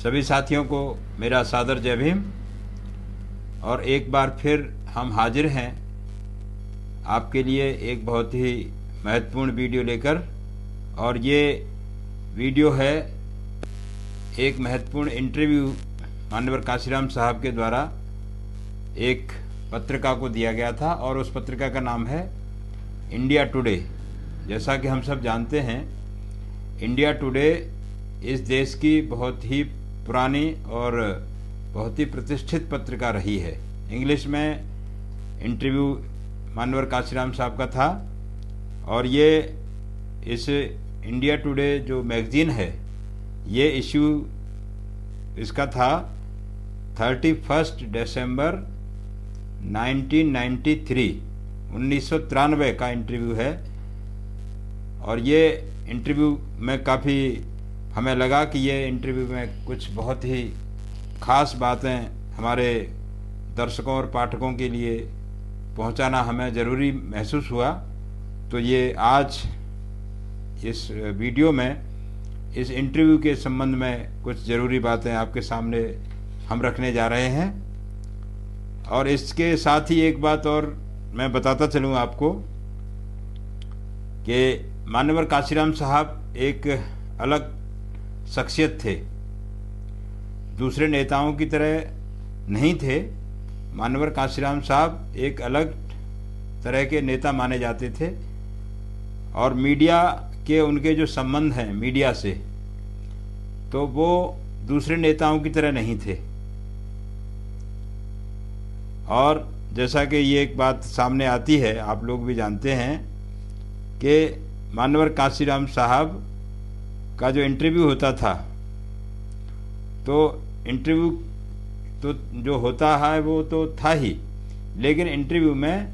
सभी साथियों को मेरा सादर जय भीम। और एक बार फिर हम हाजिर हैं आपके लिए एक बहुत ही महत्वपूर्ण वीडियो लेकर। और ये वीडियो है एक महत्वपूर्ण इंटरव्यू माननीय काशीराम साहब के द्वारा एक पत्रिका को दिया गया था, और उस पत्रिका का नाम है इंडिया टुडे। जैसा कि हम सब जानते हैं, इंडिया टुडे इस देश की बहुत ही पुरानी और बहुत ही प्रतिष्ठित पत्रिका रही है। इंग्लिश में इंटरव्यू माननीय काशीराम साहब का था, और ये इस इंडिया टुडे जो मैगजीन है, ये इश्यू इसका था 31 दिसंबर 1993 का इंटरव्यू है। और ये इंटरव्यू में काफ़ी हमें लगा कि ये इंटरव्यू में कुछ बहुत ही ख़ास बातें हमारे दर्शकों और पाठकों के लिए पहुंचाना हमें ज़रूरी महसूस हुआ। तो ये आज इस वीडियो में इस इंटरव्यू के संबंध में कुछ ज़रूरी बातें आपके सामने हम रखने जा रहे हैं। और इसके साथ ही एक बात और मैं बताता चलूँ आपको कि माननीय काशीराम साहब एक अलग शख्सियत थे, दूसरे नेताओं की तरह नहीं थे। माननीय काशीराम साहब एक अलग तरह के नेता माने जाते थे, और मीडिया के उनके जो संबंध हैं मीडिया से, तो वो दूसरे नेताओं की तरह नहीं थे। और जैसा कि ये एक बात सामने आती है, आप लोग भी जानते हैं कि माननीय काशीराम साहब का जो इंटरव्यू होता था, तो इंटरव्यू तो जो होता है वो तो था ही, लेकिन इंटरव्यू में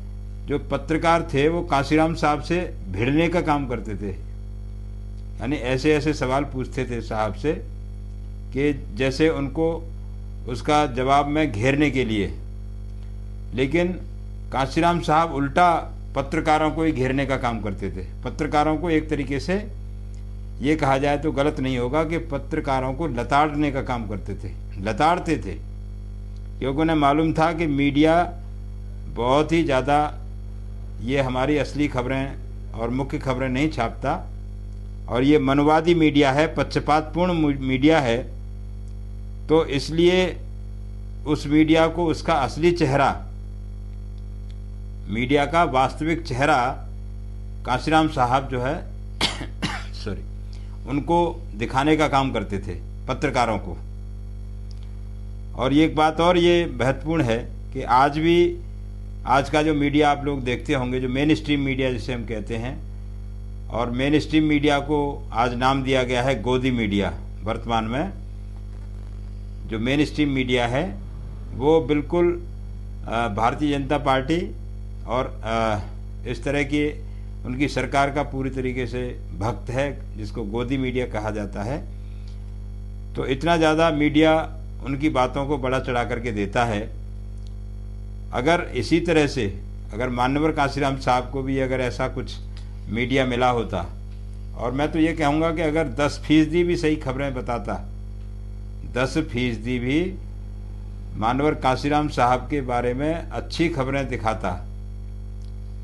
जो पत्रकार थे वो काशीराम साहब से भिड़ने का काम करते थे। यानी ऐसे ऐसे सवाल पूछते थे साहब से कि जैसे उनको उसका जवाब में घेरने के लिए। लेकिन काशीराम साहब उल्टा पत्रकारों को ही घेरने का काम करते थे। पत्रकारों को एक तरीके से ये कहा जाए तो गलत नहीं होगा कि पत्रकारों को लताड़ने का काम करते थे, लताड़ते थे, क्योंकि उन्हें मालूम था कि मीडिया बहुत ही ज़्यादा ये हमारी असली खबरें और मुख्य खबरें नहीं छापता, और ये मनवादी मीडिया है, पक्षपातपूर्ण मीडिया है। तो इसलिए उस मीडिया को उसका असली चेहरा, मीडिया का वास्तविक चेहरा काशीराम साहब जो है सॉरी, उनको दिखाने का काम करते थे पत्रकारों को। और ये एक बात और ये महत्वपूर्ण है कि आज भी आज का जो मीडिया आप लोग देखते होंगे, जो मेन स्ट्रीम मीडिया जिसे हम कहते हैं, और मेन स्ट्रीम मीडिया को आज नाम दिया गया है गोदी मीडिया। वर्तमान में जो मेन स्ट्रीम मीडिया है वो बिल्कुल भारतीय जनता पार्टी और इस तरह की उनकी सरकार का पूरी तरीके से भक्त है, जिसको गोदी मीडिया कहा जाता है। तो इतना ज़्यादा मीडिया उनकी बातों को बड़ा चढ़ा करके देता है। अगर इसी तरह से अगर माननीय काशीराम साहब को भी अगर ऐसा कुछ मीडिया मिला होता, और मैं तो ये कहूँगा कि अगर 10% भी सही खबरें बताता, 10% भी माननीय काशीराम साहब के बारे में अच्छी खबरें दिखाता,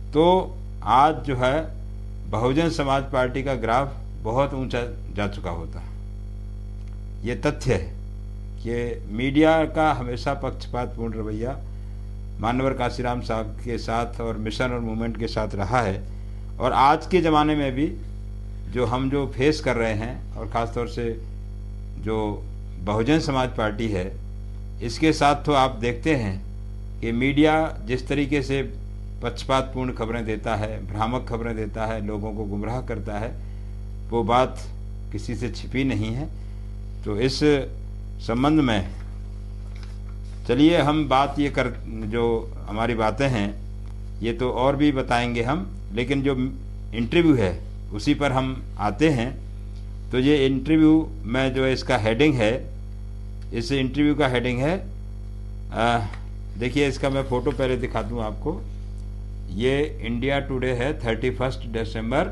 तो आज जो है बहुजन समाज पार्टी का ग्राफ बहुत ऊंचा जा चुका होता। ये तथ्य है कि मीडिया का हमेशा पक्षपातपूर्ण रवैया माननीय काशीराम साहब के साथ और मिशन और मूवमेंट के साथ रहा है। और आज के ज़माने में भी जो हम जो फेस कर रहे हैं, और ख़ास तौर से जो बहुजन समाज पार्टी है, इसके साथ तो आप देखते हैं कि मीडिया जिस तरीके से पक्षपातपूर्ण खबरें देता है, भ्रामक खबरें देता है, लोगों को गुमराह करता है, वो बात किसी से छिपी नहीं है। तो इस संबंध में चलिए हम बात ये कर, जो हमारी बातें हैं ये तो और भी बताएंगे हम, लेकिन जो इंटरव्यू है उसी पर हम आते हैं। तो ये इंटरव्यू में जो इसका हेडिंग है, इस इंटरव्यू का हेडिंग है, देखिए इसका मैं फ़ोटो पहले दिखा दूँ आपको। ये इंडिया टुडे है 31 दिसंबर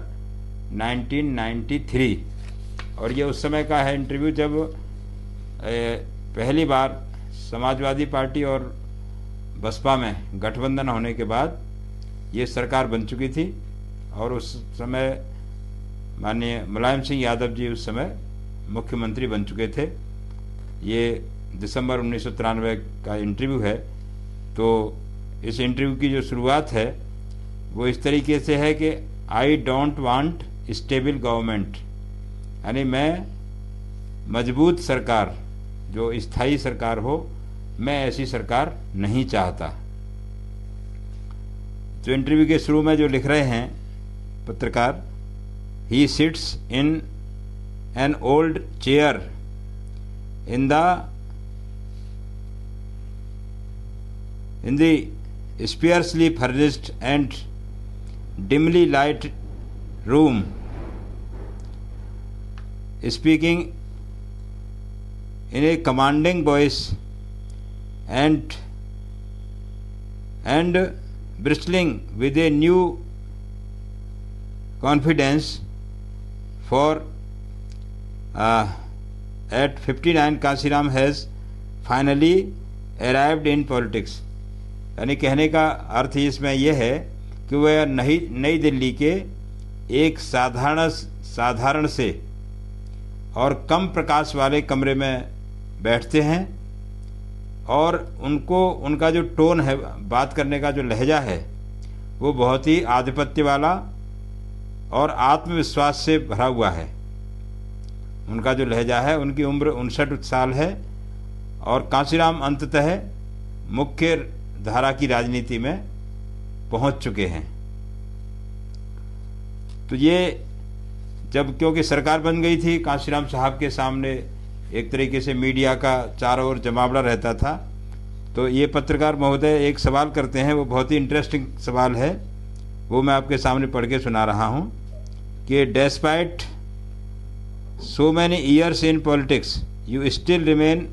1993, और ये उस समय का है इंटरव्यू जब पहली बार समाजवादी पार्टी और बसपा में गठबंधन होने के बाद ये सरकार बन चुकी थी और उस समय माननीय मुलायम सिंह यादव जी उस समय मुख्यमंत्री बन चुके थे। ये दिसंबर 1993 का इंटरव्यू है। तो इस इंटरव्यू की जो शुरुआत है वो इस तरीके से है कि आई डोंट वांट स्टेबल गवर्नमेंट, यानी मैं मजबूत सरकार, जो स्थायी सरकार हो, मैं ऐसी सरकार नहीं चाहता। तो इंटरव्यू के शुरू में जो लिख रहे हैं पत्रकार, he sits in an old chair in the sparsely furnished and dimly lighted room, speaking in a commanding voice and bristling with a new confidence. For at 59 Kashiram has finally arrived in politics. यानी कहने का अर्थ इसमें यह है कि वह नई दिल्ली के एक साधारण से और कम प्रकाश वाले कमरे में बैठते हैं और उनका जो टोन है, बात करने का जो लहजा है, वो बहुत ही आधिपत्य वाला और आत्मविश्वास से भरा हुआ है। उनका जो लहजा है, उनकी उम्र 59 साल है और कांशीराम अंततः मुख्य धारा की राजनीति में पहुंच चुके हैं। तो ये जब क्योंकि सरकार बन गई थी, कांशीराम साहब के सामने एक तरीके से मीडिया का चारों ओर जमावड़ा रहता था। तो ये पत्रकार महोदय एक सवाल करते हैं, वो बहुत ही इंटरेस्टिंग सवाल है, वो मैं आपके सामने पढ़ के सुना रहा हूँ कि despite so many years in politics you still remain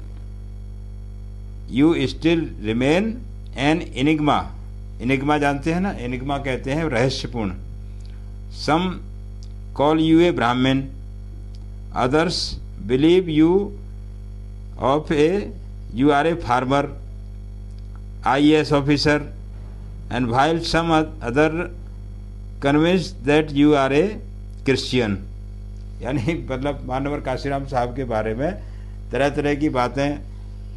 an enigma जानते हैं ना, enigma कहते हैं रहस्यपूर्ण। some call you a Brahmin, others believe you are a farmer, IAS officer, and while some other convinced that you are a Christian। यानी मतलब मानवर काशीराम साहब के बारे में तरह तरह की बातें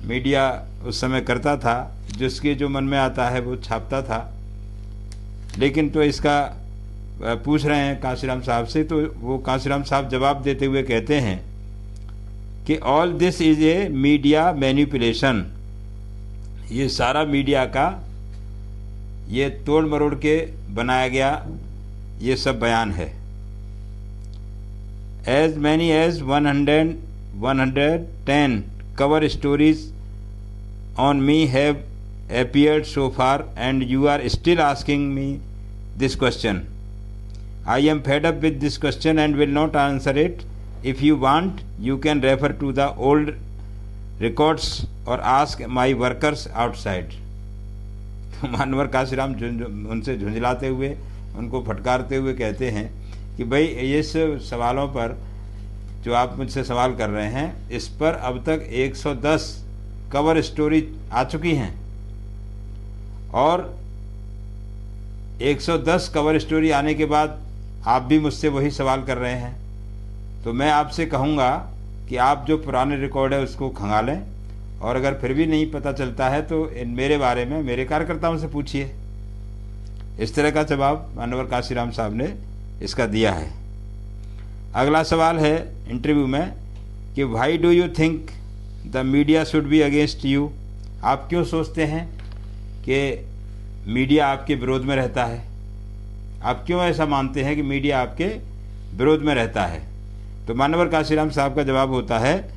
मीडिया उस समय करता था, जिसके जो मन में आता है वो छापता था। लेकिन तो इसका पूछ रहे हैं काशीराम साहब से, तो वो काशीराम साहब जवाब देते हुए कहते हैं कि all this is a media manipulation, ये सारा मीडिया का ये तोड़ मरोड़ के बनाया गया ये सब बयान है। As many as 110 cover stories on me have appeared so far, and you are still asking me this question. I am fed up with this question and will not answer it. If you want, you can refer to the old records or ask my workers outside. तो मानवर काशीराम उनसे झुंझलाते हुए, उनको फटकारते हुए कहते हैं कि भाई इस सवालों पर जो आप मुझसे सवाल कर रहे हैं, इस पर अब तक 110 कवर स्टोरी आ चुकी हैं और 110 कवर स्टोरी आने के बाद आप भी मुझसे वही सवाल कर रहे हैं। तो मैं आपसे कहूँगा कि आप जो पुराने रिकॉर्ड है उसको खंगालें, और अगर फिर भी नहीं पता चलता है तो मेरे बारे में मेरे कार्यकर्ताओं से पूछिए। इस तरह का जवाब मानवर काशीराम साहब ने इसका दिया है। अगला सवाल है इंटरव्यू में कि why do you think the media should be against you, आप क्यों सोचते हैं कि मीडिया आपके विरोध में रहता है, आप क्यों ऐसा मानते हैं कि मीडिया आपके विरोध में रहता है। तो मानवर काशीराम साहब का जवाब होता है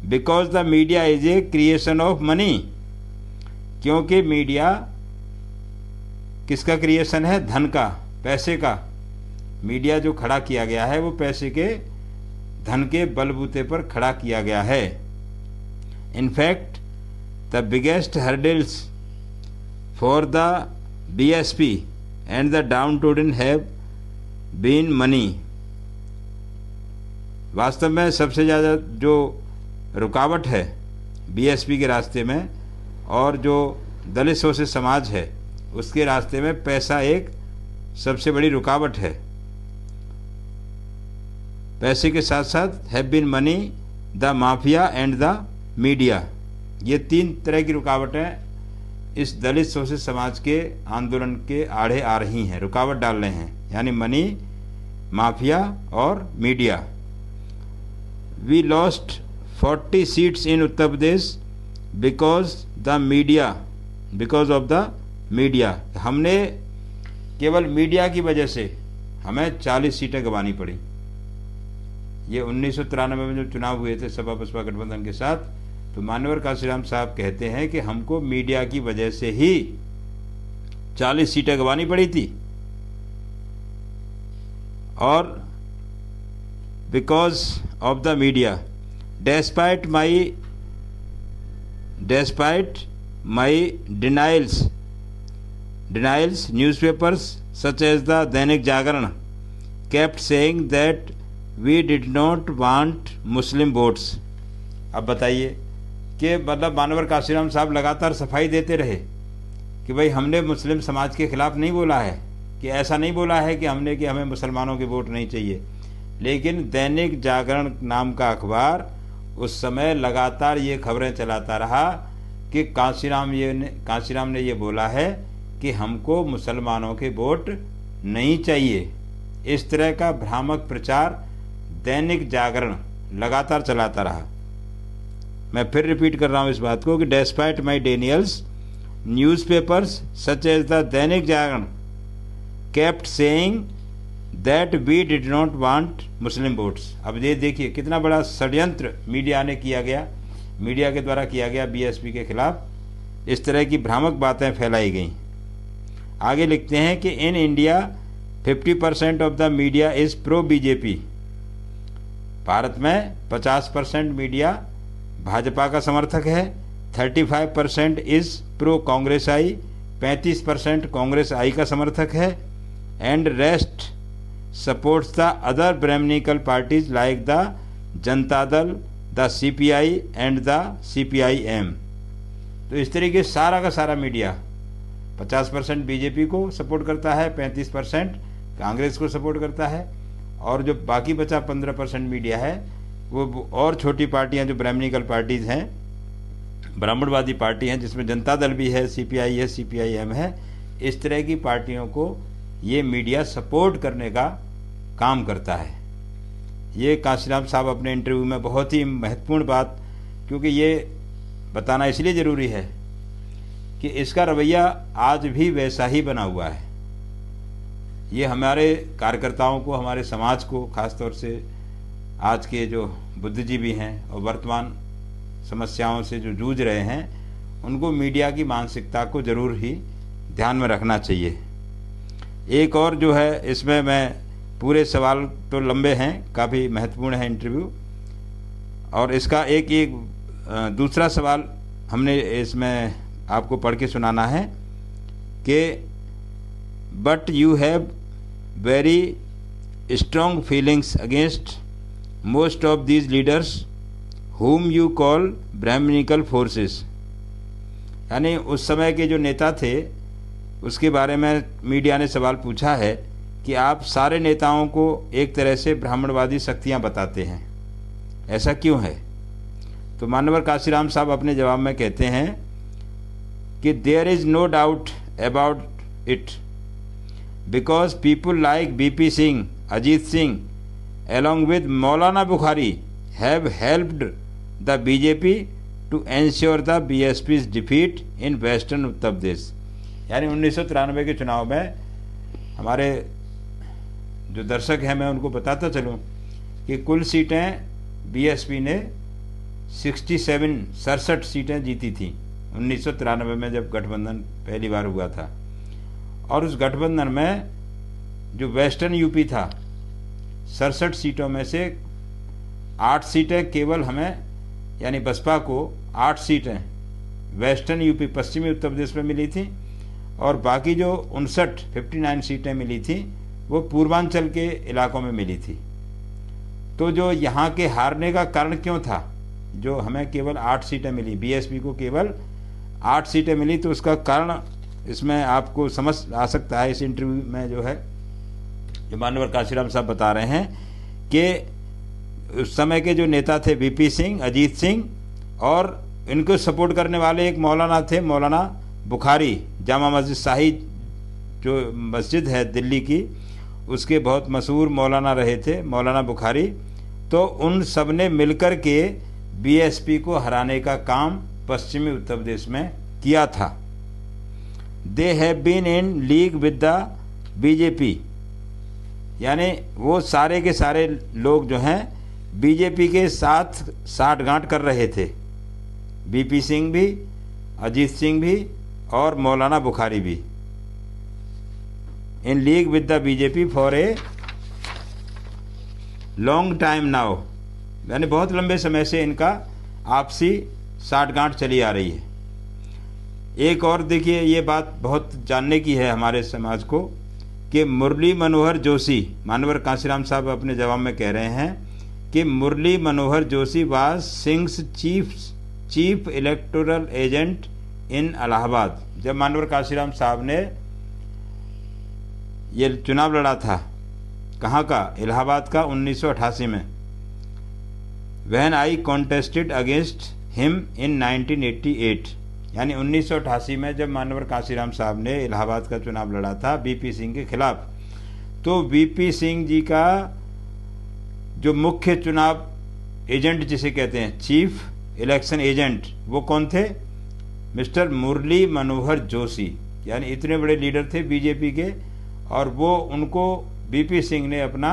because the media is a creation of money, क्योंकि मीडिया किसका क्रिएशन है, धन का, पैसे का। मीडिया जो खड़ा किया गया है वो पैसे के, धन के बलबूते पर खड़ा किया गया है। In fact the biggest hurdles for the BSP and the downtrodden have been money, वास्तव में सबसे ज़्यादा जो रुकावट है बीएसपी के रास्ते में और जो दलित शोषित समाज है उसके रास्ते में पैसा एक सबसे बड़ी रुकावट है। पैसे के साथ साथ have been money, the mafia and the media, ये 3 तरह की रुकावटें इस दलित शोषित समाज के आंदोलन के आड़े आ रही हैं, रुकावट डाल रहे हैं, यानी मनी, माफिया और media. We lost 40 seats in Uttar Pradesh because of the media. हमने केवल मीडिया की वजह से हमें 40 सीटें गंवानी पड़ी। ये 1993 में जो चुनाव हुए थे सपा बसपा गठबंधन के साथ, तो मान्यवर काशीराम साहब कहते हैं कि हमको मीडिया की वजह से ही 40 सीटें गंवानी पड़ी थी। और because of the media, despite my denials, newspapers such as the Dainik Jagran kept saying that we did not want Muslim votes। अब बताइए कि मतलब मानवर काशीराम साहब लगातार सफाई देते रहे कि भाई हमने मुस्लिम समाज के खिलाफ नहीं बोला है, कि ऐसा नहीं बोला है कि हमने कि हमें मुसलमानों के वोट नहीं चाहिए। लेकिन दैनिक जागरण नाम का अखबार उस समय लगातार ये खबरें चलाता रहा कि काशीराम ने ये बोला है कि हमको मुसलमानों के वोट नहीं चाहिए। इस तरह का भ्रामक प्रचार दैनिक जागरण लगातार चलाता रहा। मैं फिर रिपीट कर रहा हूँ इस बात को कि despite my denials, newspapers such as the Dainik Jagran kept saying that we did not want Muslim votes. अब ये देखिए कितना बड़ा षड्यंत्र मीडिया के द्वारा किया गया बीएसपी के खिलाफ। इस तरह की भ्रामक बातें फैलाई गईं। आगे लिखते हैं कि in India 50% of the media is pro BJP. Bharat में 50% मीडिया भाजपा का समर्थक है, 35% is pro Congress I, 35% Congress I का समर्थक है, and rest supports the other brahmanical parties like the Janata Dal, the CPI and the CPIM. तो इस तरीके सारा का सारा मीडिया 50% बीजेपी को सपोर्ट करता है, 35% कांग्रेस को सपोर्ट करता है, और जो बाकी बचा 15% मीडिया है वो और छोटी पार्टियां जो ब्राह्मणिकल पार्टीज हैं, ब्राह्मणवादी पार्टी हैं, जिसमें जनता दल भी है, सीपीआई है, सीपीआईएम है, इस तरह की पार्टियों को ये मीडिया सपोर्ट करने का काम करता है। ये काशीराम साहब अपने इंटरव्यू में बहुत ही महत्वपूर्ण बात, क्योंकि ये बताना इसलिए ज़रूरी है कि इसका रवैया आज भी वैसा ही बना हुआ है। ये हमारे कार्यकर्ताओं को, हमारे समाज को, खासतौर से आज के जो बुद्धिजीवी हैं और वर्तमान समस्याओं से जो जूझ रहे हैं, उनको मीडिया की मानसिकता को ज़रूर ही ध्यान में रखना चाहिए। एक और जो है इसमें, मैं पूरे सवाल तो लंबे हैं, काफ़ी महत्वपूर्ण है इंटरव्यू, और इसका एक दूसरा सवाल हमने इसमें आपको पढ़ के सुनाना है कि but you have very strong feelings against most of these leaders whom you call brahmanical forces. यानी उस समय के जो नेता थे उसके बारे में मीडिया ने सवाल पूछा है कि आप सारे नेताओं को एक तरह से ब्राह्मणवादी शक्तियां बताते हैं, ऐसा क्यों है? तो मान्यवर काशीराम साहब अपने जवाब में कहते हैं कि there is no doubt about it because people like VP Singh, Ajit Singh along with Maulana Bukhari have helped the BJP to ensure the BSP's defeat in western Uttar Pradesh. यानी 1993 के चुनाव में हमारे जो दर्शक हैं, मैं उनको बताता चलूं कि कुल सीटें बीएसपी ने 67 सीटें जीती थी 1993 में, जब गठबंधन पहली बार हुआ था। और उस गठबंधन में जो वेस्टर्न यूपी था, 67 सीटों में से 8 सीटें केवल हमें, यानी बसपा को 8 सीटें वेस्टर्न यूपी पश्चिमी उत्तर प्रदेश में मिली थी, और बाकी जो 59 सीटें मिली थी वो पूर्वांचल के इलाकों में मिली थी। तो जो यहाँ के हारने का कारण क्यों था, जो हमें केवल 8 सीटें मिली, बीएसपी को केवल 8 सीटें मिली। तो उसका कारण इसमें आपको समझ आ सकता है, इस इंटरव्यू में जो है जो मान्यवर काशीराम साहब बता रहे हैं कि उस समय के जो नेता थे वीपी सिंह, अजीत सिंह, और इनको सपोर्ट करने वाले एक मौलाना थे, मौलाना बुखारी, जामा मस्जिद शाही जो मस्जिद है दिल्ली की, उसके बहुत मशहूर मौलाना रहे थे, मौलाना बुखारी। तो उन सब ने मिलकर के बीएसपी को हराने का काम पश्चिमी उत्तर प्रदेश में किया था। They have been in league with the BJP, यानी वो सारे के सारे लोग जो हैं बीजेपी के साथ साठगांठ कर रहे थे। वीपी सिंह भी, अजीत सिंह भी और मौलाना बुखारी भी। इन league with the BJP for a long time now, यानी बहुत लंबे समय से इनका आपसी साठगांठ चली आ रही है। एक और देखिए, ये बात बहुत जानने की है हमारे समाज को कि मुरली मनोहर जोशी, मान्यवर काशीराम साहब अपने जवाब में कह रहे हैं कि Murli Manohar Joshi was Singh's chief electoral agent in Allahabad. जब मान्यवर काशीराम साहब ने ये चुनाव लड़ा था, कहाँ का? इलाहाबाद का, 1988 में। When I contested against him in 1988, यानी 1988 में जब मान्यवर काशीराम साहब ने इलाहाबाद का चुनाव लड़ा था वीपी सिंह के खिलाफ, तो वीपी सिंह जी का जो मुख्य चुनाव एजेंट जिसे कहते हैं, चीफ इलेक्शन एजेंट, वो कौन थे? मिस्टर मुरली मनोहर जोशी। यानी इतने बड़े लीडर थे बीजेपी के, और वो उनको वीपी सिंह ने अपना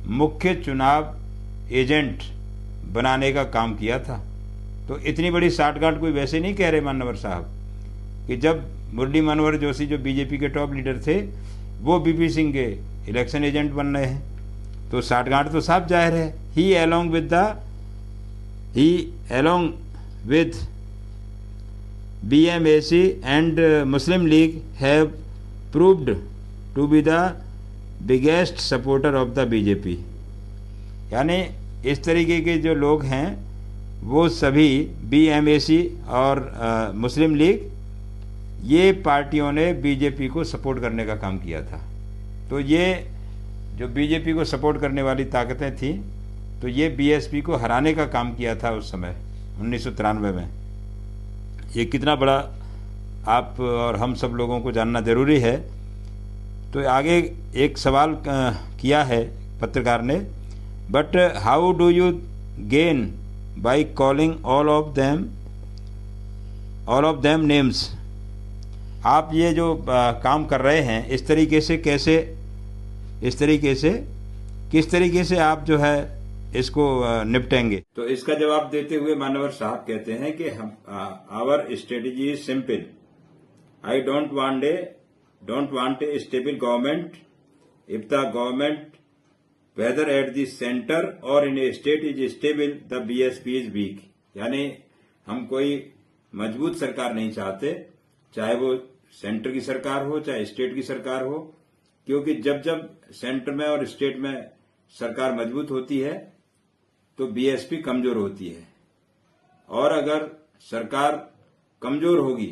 मुख्य चुनाव एजेंट बनाने का काम किया था। तो इतनी बड़ी साठगांठ कोई वैसे नहीं कह रहे मान्यवर साहब कि जब मुरली मनोहर जोशी जो बीजेपी के टॉप लीडर थे वो वीपी सिंह के इलेक्शन एजेंट बन रहे हैं, तो साठगांठ तो साफ जाहिर है। He along with BMAC and Muslim League have proved to be the biggest supporter of the BJP। यानी इस तरीके के जो लोग हैं वो सभी BMAC और मुस्लिम लीग, ये पार्टियों ने बीजेपी को सपोर्ट करने का काम किया था। तो ये जो बीजेपी को सपोर्ट करने वाली ताकतें थीं, तो ये बीएसपी को हराने का काम किया था उस समय 1993 में। ये कितना बड़ा आप और हम सब लोगों को जानना जरूरी है। तो आगे एक सवाल किया है पत्रकार ने, but how do you gain by calling all of them names. आप ये जो काम कर रहे हैं इस तरीके से किस तरीके से आप जो है इसको निपटेंगे? तो इसका जवाब देते हुए मान्यवर साहब कहते हैं कि हम our strategy is simple. I don't want a stable government if the government whether at the centre और in a state is stable the BSP is weak. यानी हम कोई मजबूत सरकार नहीं चाहते, चाहे वो सेंटर की सरकार हो चाहे स्टेट की सरकार हो, क्योंकि जब सेंटर में और स्टेट में सरकार मजबूत होती है तो बीएसपी कमजोर होती है, और अगर सरकार कमजोर होगी,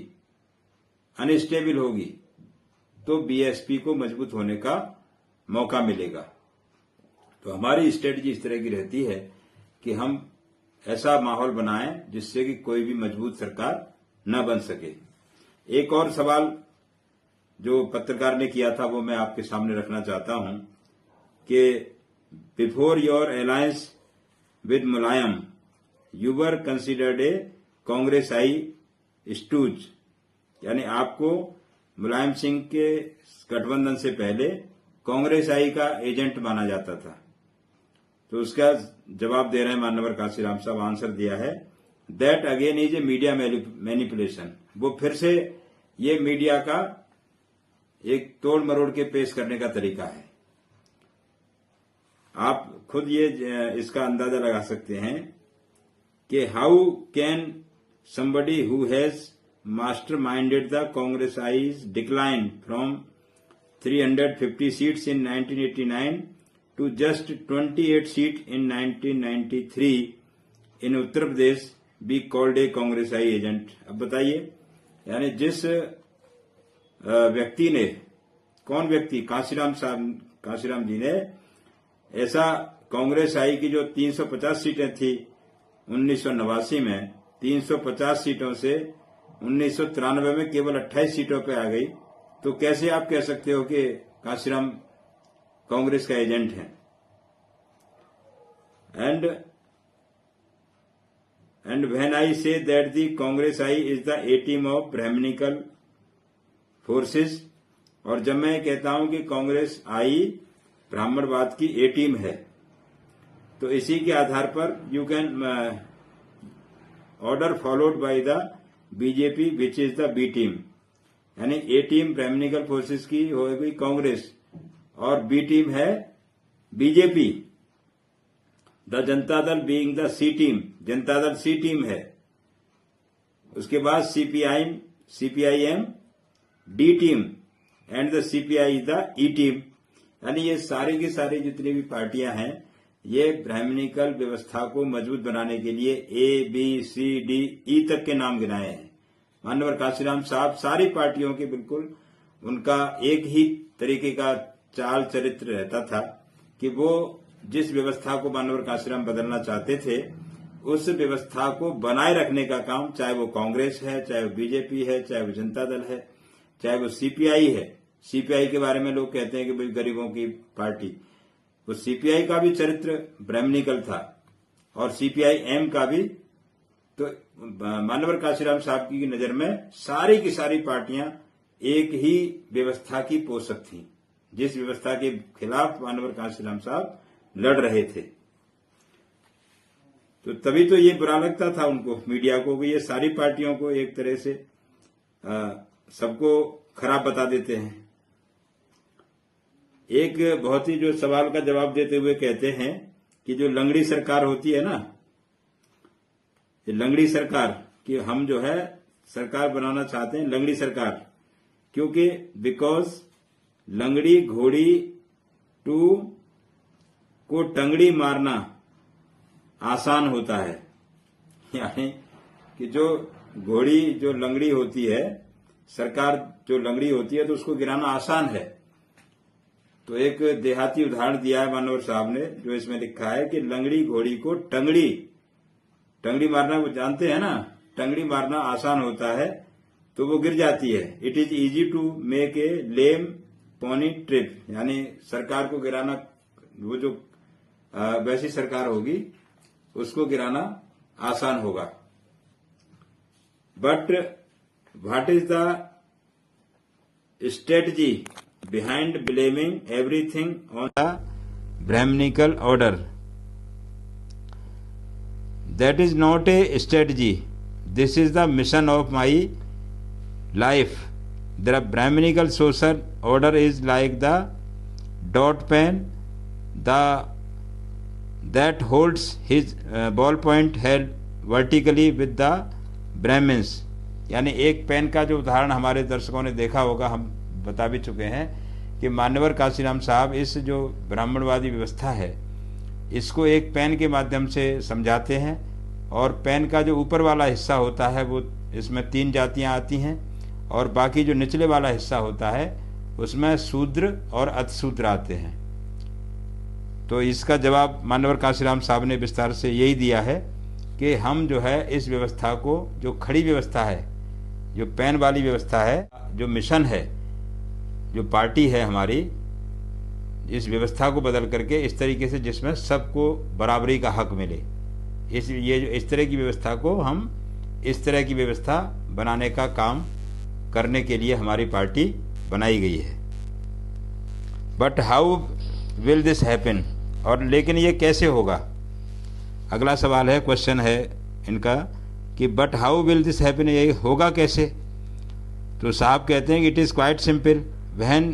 अनस्टेबल होगी, तो बीएसपी को मजबूत होने का मौका मिलेगा। तो हमारी स्ट्रेटजी इस तरह की रहती है कि हम ऐसा माहौल बनाएं जिससे कि कोई भी मजबूत सरकार न बन सके। एक और सवाल जो पत्रकार ने किया था वो मैं आपके सामने रखना चाहता हूं कि before your alliance with Mulayam you were considered a कांग्रेसाई स्टूज। यानी आपको मुलायम सिंह के गठबंधन से पहले कांग्रेसाई का एजेंट माना जाता था। तो उसका जवाब दे रहे हैं मान्यवर काशीराम साहब, आंसर दिया है that again is a media manipulation. वो फिर से ये मीडिया का एक तोड़ मरोड़ के पेश करने का तरीका है। आप खुद ये इसका अंदाजा लगा सकते हैं कि how can somebody who has masterminded the Congress' decline from 350 seats in 1989 to just 28 seats in 1993 in Uttar Pradesh be called a कांग्रेसाई एजेंट। अब बताइए, यानी जिस व्यक्ति ने, कौन व्यक्ति, कांशीराम जी ने ऐसा कांग्रेस आई की जो 350 सीटें थी 1989 में, 350 सीटों से 1993 में केवल 28 सीटों पे आ गई, तो कैसे आप कह सकते हो कि कांशीराम कांग्रेस का एजेंट है? And when I say that the Congress I is the A team of brahmanical forces, और जब मैं कहता हूं कि कांग्रेस आई ब्राह्मणवाद की ए टीम है, तो इसी के आधार पर you can order followed by the BJP which is the B team, यानी ए टीम ब्राह्मणिकल फोर्सेस की होगी कांग्रेस और बी टीम है BJP. The Janata Dal being the C team, Janata Dal C team है। उसके बाद CPIM D team and the CPI the E team, यानी ये सारी की सारी जितनी भी पार्टियां हैं ये ब्राह्मणिकल व्यवस्था को मजबूत बनाने के लिए A B C D E तक के नाम गिनाए हैं। माननीय कांशीराम साहब सारी पार्टियों के बिल्कुल उनका एक ही तरीके का चाल चरित्र रहता था कि वो जिस व्यवस्था को माननीय कांशीराम बदलना चाहते थे उस व्यवस्था को बनाए रखने का काम, चाहे वो कांग्रेस है, चाहे वो बीजेपी है, चाहे वो जनता दल है, चाहे वो सीपीआई है। सीपीआई के बारे में लोग कहते हैं कि भाई गरीबों की पार्टी, वो सीपीआई का भी चरित्र ब्राह्मणिकल था और सीपीआईएम का भी। तो माननीय कांशीराम साहब की नजर में सारी की सारी पार्टियां एक ही व्यवस्था की पोषक थीं, जिस व्यवस्था के खिलाफ माननीय कांशीराम साहब लड़ रहे थे। तो तभी तो ये बुरा लगता था उनको, मीडिया को, कि ये सारी पार्टियों को एक तरह से सबको खराब बता देते हैं। एक बहुत ही जो सवाल का जवाब देते हुए कहते हैं कि जो लंगड़ी सरकार होती है ना, ये लंगड़ी सरकार कि हम जो है सरकार बनाना चाहते हैं लंगड़ी सरकार, क्योंकि बिकॉज लंगड़ी घोड़ी टू को टंगड़ी मारना आसान होता है, यानी कि जो घोड़ी जो लंगड़ी होती है, सरकार जो लंगड़ी होती है तो उसको गिराना आसान है। तो एक देहाती उदाहरण दिया है मानवर साहब ने, जो इसमें लिखा है कि लंगड़ी घोड़ी को टंगड़ी मारना, वो जानते हैं ना, टंगड़ी मारना आसान होता है तो वो गिर जाती है। It is easy to make a lame pony trip, यानी सरकार को गिराना, वो जो वैसी सरकार होगी उसको गिराना आसान होगा। But what is the strategy behind blaming everything on the Brahminical order? That is not a strategy. This is the mission of my life. The Brahminical social order is like the dot pen that holds his ballpoint held vertically with the Brahmins. यानी एक pen का जो उदाहरण हमारे दर्शकों ने देखा होगा, हम बता भी चुके हैं कि मान्यवर कांशीराम साहब इस जो ब्राह्मणवादी व्यवस्था है इसको एक पेन के माध्यम से समझाते हैं, और पेन का जो ऊपर वाला हिस्सा होता है वो, इसमें 3 जातियां आती हैं, और बाकी जो निचले वाला हिस्सा होता है उसमें शूद्र और अतिशूद्र आते हैं। तो इसका जवाब मान्यवर कांशीराम साहब ने विस्तार से यही दिया है कि हम जो है इस व्यवस्था को, जो खड़ी व्यवस्था है, जो पेन वाली व्यवस्था है, जो मिशन है, जो पार्टी है हमारी, इस व्यवस्था को बदल करके इस तरीके से जिसमें सबको बराबरी का हक मिले, इस तरह की व्यवस्था को हम इस तरह की व्यवस्था बनाने का काम करने के लिए हमारी पार्टी बनाई गई है। But how will this happen, और लेकिन ये कैसे होगा? अगला सवाल है, क्वेश्चन है इनका कि but how will this happen, ये होगा कैसे? तो साहब कहते हैं कि it is quite simple, when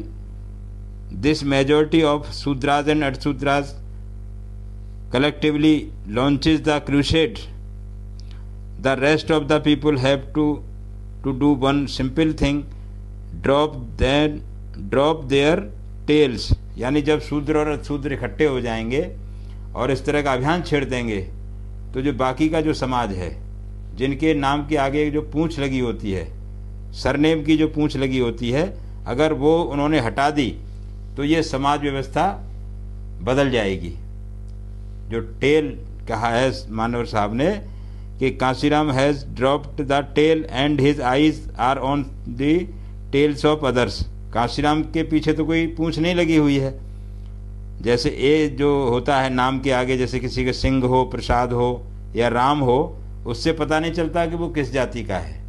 this majority of Sudras and Adsudras collectively launches the crusade, the rest of the people have to do one simple thing, drop their tails। यानी जब शूद्र और अशूद्र इकट्ठे हो जाएंगे और इस तरह का अभियान छेड़ देंगे तो जो बाकी का जो समाज है, जिनके नाम के आगे जो पूंछ लगी होती है, सरनेम की जो पूंछ लगी होती है, अगर वो उन्होंने हटा दी तो ये समाज व्यवस्था बदल जाएगी। जो टेल कहा है मानवर साहब ने कि Kanshiram has dropped the tail and his eyes are on the tails of others. Kanshiram के पीछे तो कोई पूंछ नहीं लगी हुई है। जैसे ए जो होता है नाम के आगे, जैसे किसी का सिंह हो, प्रसाद हो या राम हो, उससे पता नहीं चलता कि वो किस जाति का है।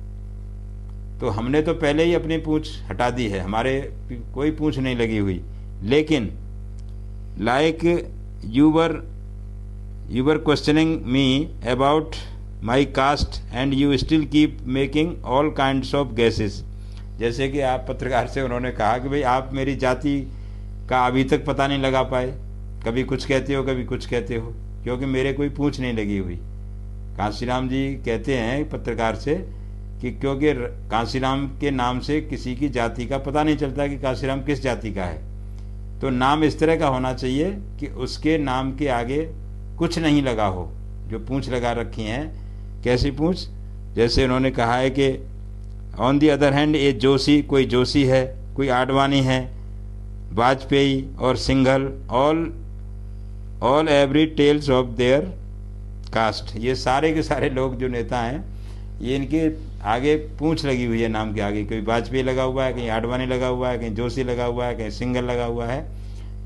तो हमने तो पहले ही अपनी पूंछ हटा दी है, हमारे कोई पूंछ नहीं लगी हुई। लेकिन like you were questioning me about my caste and you still keep making all kinds of guesses. जैसे कि आप पत्रकार से उन्होंने कहा कि भाई आप मेरी जाति का अभी तक पता नहीं लगा पाए, कभी कुछ कहते हो कभी कुछ कहते हो, क्योंकि मेरे कोई पूंछ नहीं लगी हुई। कांशीराम जी कहते हैं पत्रकार से कि क्योंकि कांशीराम के नाम से किसी की जाति का पता नहीं चलता कि कांशीराम किस जाति का है। तो नाम इस तरह का होना चाहिए कि उसके नाम के आगे कुछ नहीं लगा हो। जो पूंछ लगा रखी हैं, कैसी पूंछ, जैसे उन्होंने कहा है कि on the other hand A Joshi, कोई जोशी है, कोई आडवाणी है, वाजपेयी और Singhal, all every tails of their caste. ये सारे के सारे लोग जो नेता हैं, ये इनके आगे पूंछ लगी हुई है नाम के आगे। कोई वाजपेयी लगा हुआ है, कहीं आडवाणी लगा हुआ है, कहीं जोशी लगा हुआ है, कहीं सिंघल लगा हुआ है।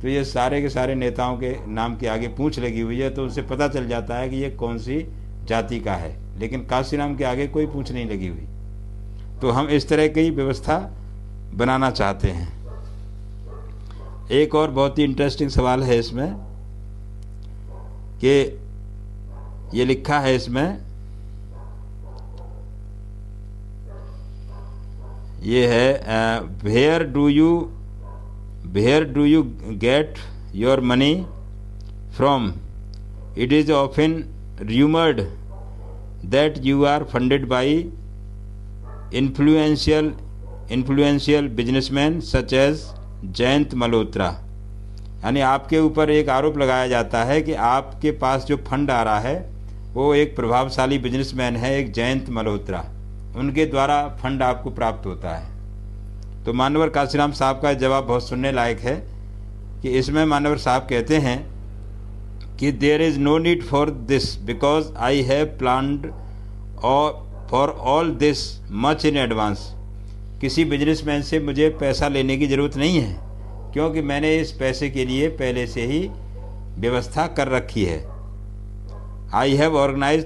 तो ये सारे के सारे नेताओं के नाम के आगे पूंछ लगी हुई है, तो उससे पता चल जाता है कि ये कौन सी जाति का है। लेकिन कांशीराम के आगे कोई पूंछ नहीं लगी हुई। तो हम इस तरह की व्यवस्था बनाना चाहते हैं। एक और बहुत ही इंटरेस्टिंग सवाल है इसमें कि ये लिखा है इसमें, ये है where do you get your money from, it is often rumoured that you are funded by influential businessman such as Jayant Malhotra. यानी आपके ऊपर एक आरोप लगाया जाता है कि आपके पास जो फंड आ रहा है वो एक प्रभावशाली बिजनेसमैन है, एक जयंत मल्होत्रा, उनके द्वारा फंड आपको प्राप्त होता है। तो मानवर कांशीराम साहब का जवाब बहुत सुनने लायक है कि इसमें मानवर साहब कहते हैं कि there is no need for this because I have planned for all this much in advance. किसी बिजनेसमैन से मुझे पैसा लेने की ज़रूरत नहीं है, क्योंकि मैंने इस पैसे के लिए पहले से ही व्यवस्था कर रखी है। I have organize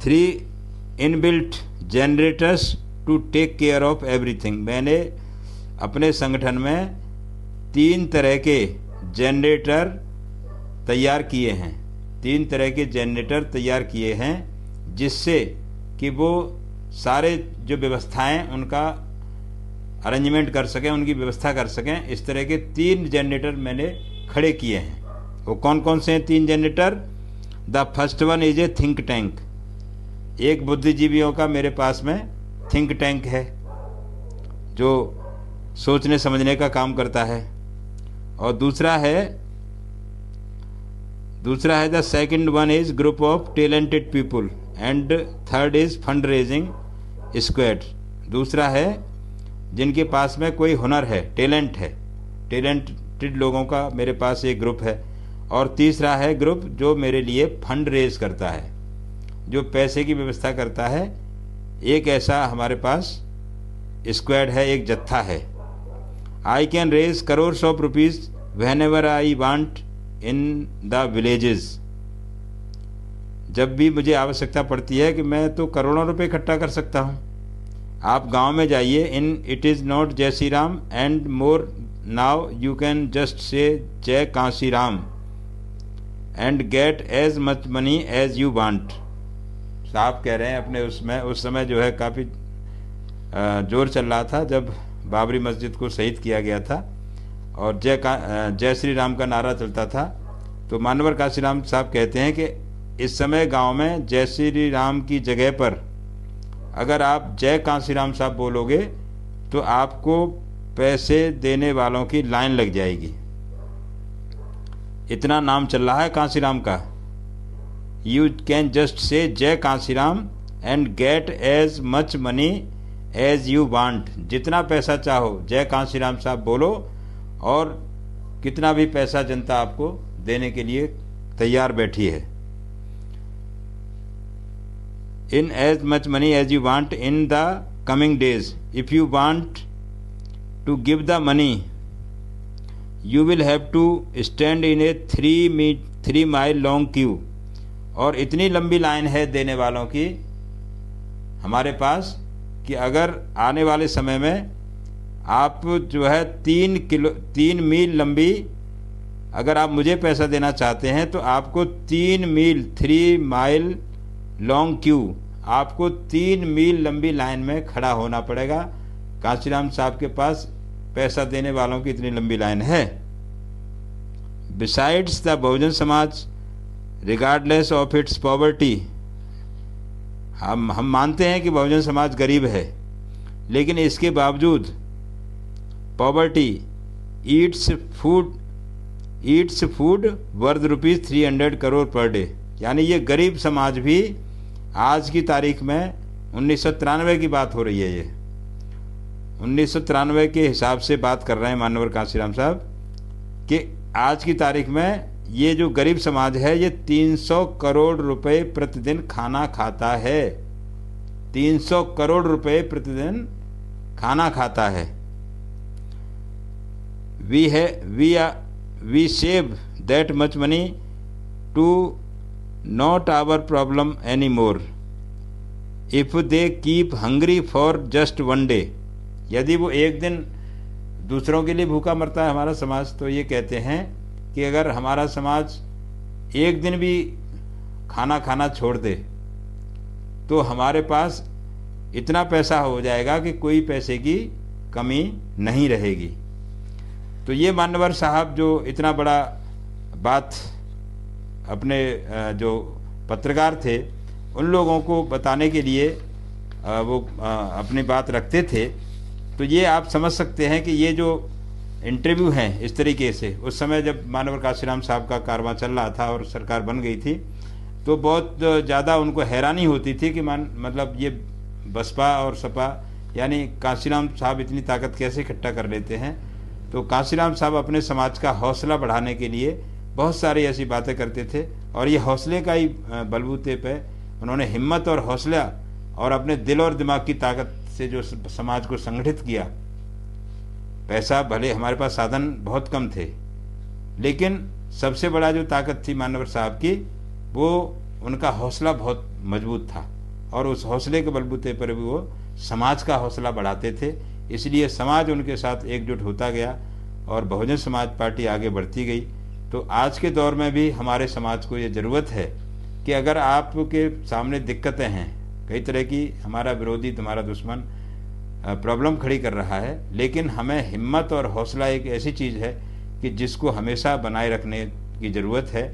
three inbuilt generators to take care of everything. मैंने अपने संगठन में 3 तरह के जनरेटर तैयार किए हैं, 3 तरह के जनरेटर तैयार किए हैं, जिससे कि वो सारे जो व्यवस्थाएं उनका अरेंजमेंट कर सकें, उनकी व्यवस्था कर सकें। इस तरह के 3 जनरेटर मैंने खड़े किए हैं। वो कौन कौन से हैं 3 generator? The first one is a think tank. एक बुद्धिजीवियों का मेरे पास में थिंक टैंक है जो सोचने समझने का काम करता है। और दूसरा है the second one is group of talented people and third is fund raising squad. दूसरा है जिनके पास में कोई हुनर है, टैलेंट है, टैलेंटेड लोगों का मेरे पास एक ग्रुप है। और तीसरा है ग्रुप जो मेरे लिए फंड रेज करता है, जो पैसे की व्यवस्था करता है। एक ऐसा हमारे पास स्क्वाड है, एक जत्था है। I can raise crores of rupees whenever I want in the villages. जब भी मुझे आवश्यकता पड़ती है कि मैं तो करोड़ों रुपए इकट्ठा कर सकता हूँ। आप गांव में जाइए, in it is not Jai Shri Ram and more now you can just say Jai Kanshiram and get as much money as you want. साहब कह रहे हैं अपने उस समय जो है काफ़ी जोर चल रहा था जब बाबरी मस्जिद को शहीद किया गया था और जय श्री राम का नारा चलता था। तो मानवर कांशीराम साहब कहते हैं कि इस समय गांव में जय श्री राम की जगह पर अगर आप जय कांशीराम साहब बोलोगे तो आपको पैसे देने वालों की लाइन लग जाएगी। इतना नाम चल रहा है कांशीराम का। You can just say Jai Kanshiram and get as much money as you want. जितना पैसा चाहो जय कांशीराम साहब बोलो और कितना भी पैसा जनता आपको देने के लिए तैयार बैठी है। In as much money as you want in the coming days. If you want to give the money you will have to stand in a 3 mile long queue. और इतनी लंबी लाइन है देने वालों की हमारे पास कि अगर आने वाले समय में आप जो है 3 मील लंबी, अगर आप मुझे पैसा देना चाहते हैं तो आपको 3 माइल लॉन्ग क्यू, आपको 3 मील लंबी लाइन में खड़ा होना पड़ेगा। कांशीराम साहब के पास पैसा देने वालों की इतनी लंबी लाइन है। Besides the Bahujan Samaj regardless of its poverty. हम मानते हैं कि बहुजन समाज गरीब है, लेकिन इसके बावजूद poverty Yeats food worth ₹300 crore per day. यानी ये गरीब समाज भी आज की तारीख में 1993 की बात हो रही है, ये 1993 के हिसाब से बात कर रहे हैं मानवर कांशीराम साहब कि आज की तारीख में ये जो गरीब समाज है ये 300 करोड़ रुपए प्रतिदिन खाना खाता है। 300 करोड़ रुपए प्रतिदिन खाना खाता है। We save that much money to not our problem any more if they keep hungry for just 1 day. यदि वो एक दिन दूसरों के लिए भूखा मरता है हमारा समाज, तो ये कहते हैं कि अगर हमारा समाज एक दिन भी खाना खाना छोड़ दे तो हमारे पास इतना पैसा हो जाएगा कि कोई पैसे की कमी नहीं रहेगी। तो ये मान्यवर साहब जो इतना बड़ा बात अपने जो पत्रकार थे उन लोगों को बताने के लिए वो अपनी बात रखते थे। तो ये आप समझ सकते हैं कि ये जो इंटरव्यू हैं इस तरीके से, उस समय जब मानवर कांशीराम साहब का कारवां चल रहा था और सरकार बन गई थी, तो बहुत ज़्यादा उनको हैरानी होती थी कि मतलब ये बसपा और सपा यानी कांशीराम साहब इतनी ताकत कैसे इकट्ठा कर लेते हैं। तो कांशीराम साहब अपने समाज का हौसला बढ़ाने के लिए बहुत सारी ऐसी बातें करते थे और ये हौसले का ही बलबूते पे उन्होंने हिम्मत और हौसला और अपने दिल और दिमाग की ताकत से जो समाज को संगठित किया। पैसा भले हमारे पास साधन बहुत कम थे, लेकिन सबसे बड़ा जो ताकत थी मानवर साहब की वो उनका हौसला बहुत मजबूत था और उस हौसले के बलबूते पर भी वो समाज का हौसला बढ़ाते थे। इसलिए समाज उनके साथ एकजुट होता गया और बहुजन समाज पार्टी आगे बढ़ती गई। तो आज के दौर में भी हमारे समाज को ये ज़रूरत है कि अगर आपके सामने दिक्कतें हैं, कई तरह की, हमारा विरोधी तुम्हारा दुश्मन प्रॉब्लम खड़ी कर रहा है, लेकिन हमें हिम्मत और हौसला एक ऐसी चीज़ है कि जिसको हमेशा बनाए रखने की ज़रूरत है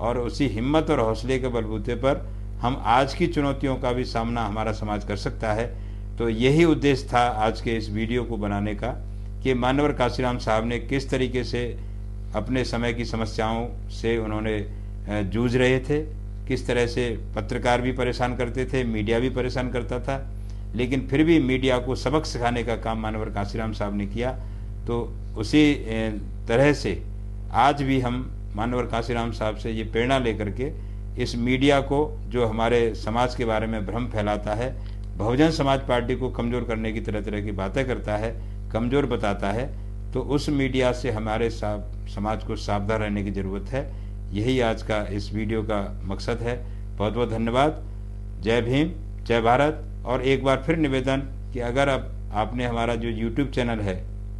और उसी हिम्मत और हौसले के बलबूते पर हम आज की चुनौतियों का भी सामना हमारा समाज कर सकता है। तो यही उद्देश्य था आज के इस वीडियो को बनाने का कि मानवर कांशीराम साहब ने किस तरीके से अपने समय की समस्याओं से उन्होंने जूझ रहे थे, किस तरह से पत्रकार भी परेशान करते थे, मीडिया भी परेशान करता था, लेकिन फिर भी मीडिया को सबक सिखाने का काम मानवर कांशीराम साहब ने किया। तो उसी तरह से आज भी हम मानवर कांशीराम साहब से ये प्रेरणा लेकर के इस मीडिया को जो हमारे समाज के बारे में भ्रम फैलाता है, बहुजन समाज पार्टी को कमज़ोर करने की तरह तरह की बातें करता है, कमज़ोर बताता है, तो उस मीडिया से हमारे समाज को सावधान रहने की ज़रूरत है। यही आज का इस वीडियो का मकसद है। बहुत बहुत धन्यवाद। जय भीम, जय भारत। और एक बार फिर निवेदन कि अगर आपने हमारा जो YouTube चैनल है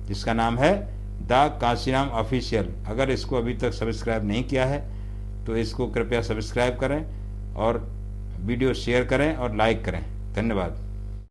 जिसका नाम है द कांशीराम ऑफिशियल, अगर इसको अभी तक सब्सक्राइब नहीं किया है तो इसको कृपया सब्सक्राइब करें और वीडियो शेयर करें और लाइक करें। धन्यवाद।